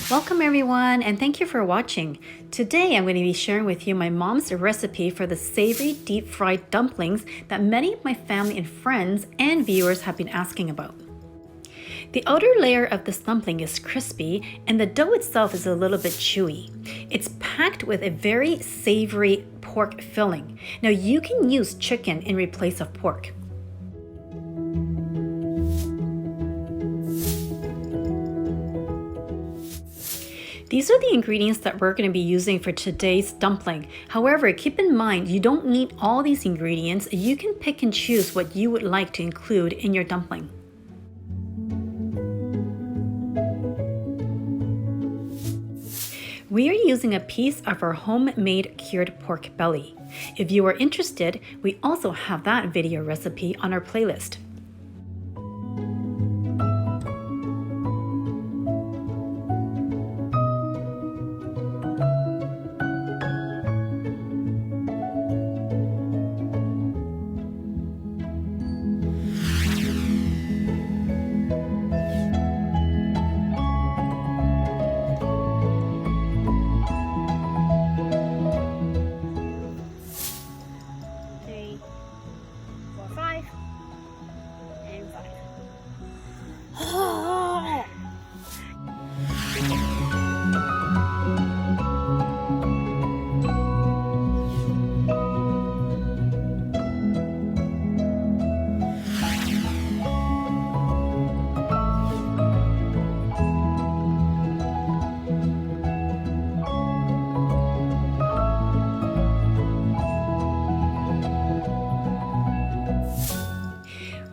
Welcome everyone, and thank you for watching. Today I'm going to be sharing with you my mom's recipe for the savory deep fried dumplings that many of my family and friends and viewers have been asking about. The outer layer of this dumpling is crispy and the dough itself is a little bit chewy. It's packed with a very savory pork filling. Now you can use chicken in replace of pork. These are the ingredients that we're going to be using for today's dumpling. However, keep in mind you don't need all these ingredients. You can pick and choose what you would like to include in your dumpling. We are using a piece of our homemade cured pork belly. If you are interested, we also have that video recipe on our playlist.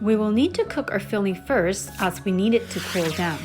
We will need to cook our filling first as we need it to cool down.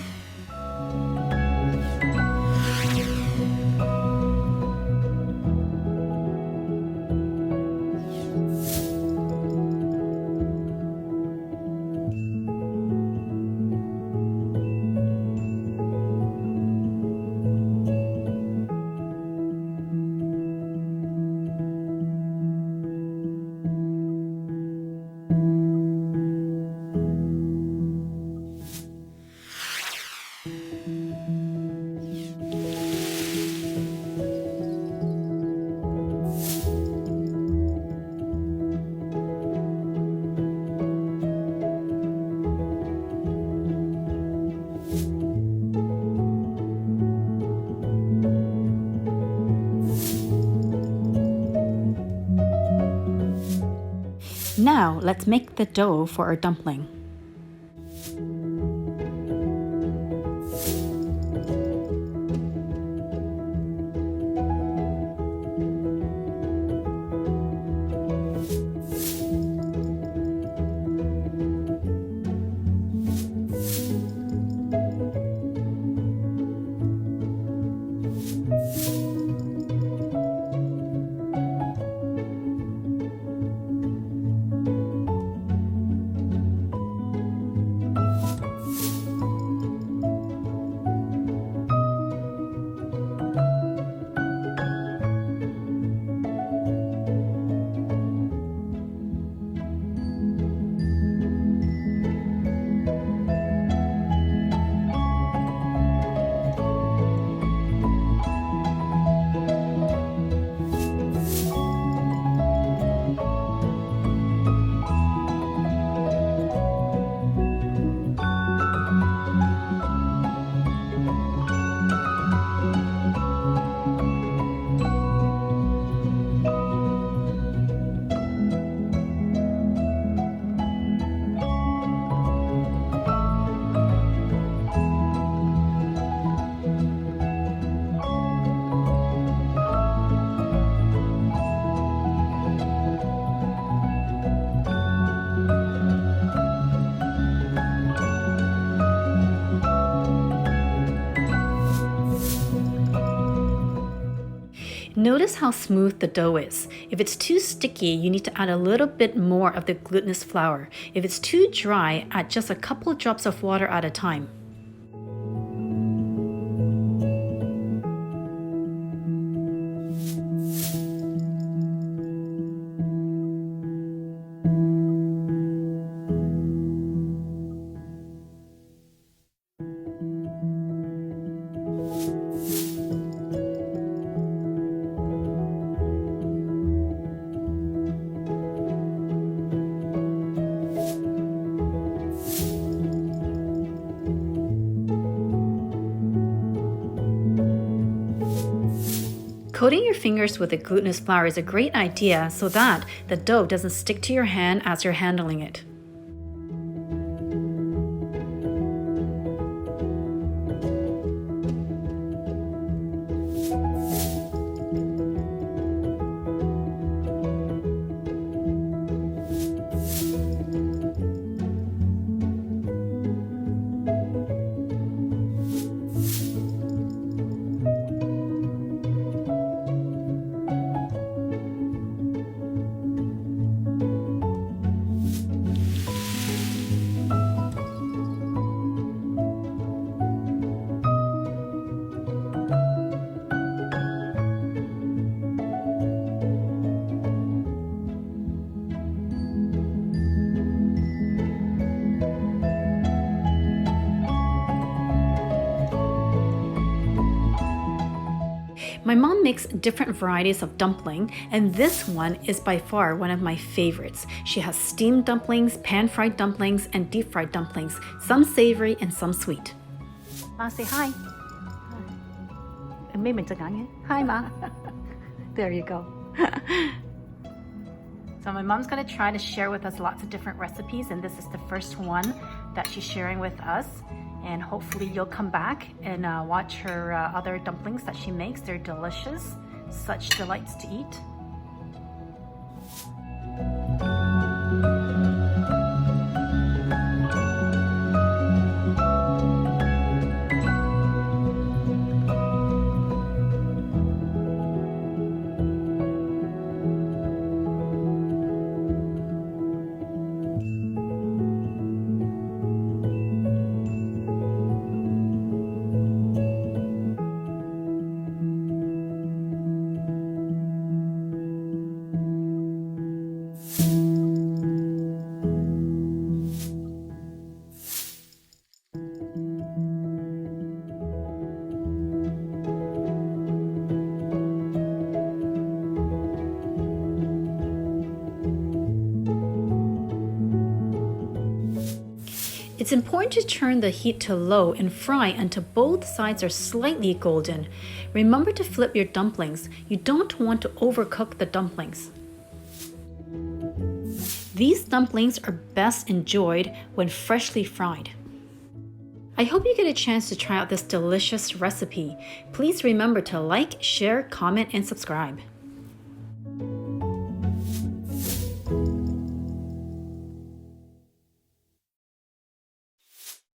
Now let's make the dough for our dumpling. Notice how smooth the dough is. If it's too sticky, you need to add a little bit more of the glutinous flour. If it's too dry, add just a couple drops of water at a time. Coating your fingers with the glutinous flour is a great idea so that the dough doesn't stick to your hand as you're handling it. My mom makes different varieties of dumpling, and this one is by far one of my favorites. She has steamed dumplings, pan-fried dumplings, and deep-fried dumplings, some savory and some sweet. Ma, say hi. Hi, Ma. There you go. So my mom's gonna try to share with us lots of different recipes, and this is the first one that she's sharing with us. And hopefully you'll come back and watch her other dumplings that she makes. They're delicious, such delights to eat. It's important to turn the heat to low and fry until both sides are slightly golden. Remember to flip your dumplings. You don't want to overcook the dumplings. These dumplings are best enjoyed when freshly fried. I hope you get a chance to try out this delicious recipe. Please remember to like, share, comment, and subscribe.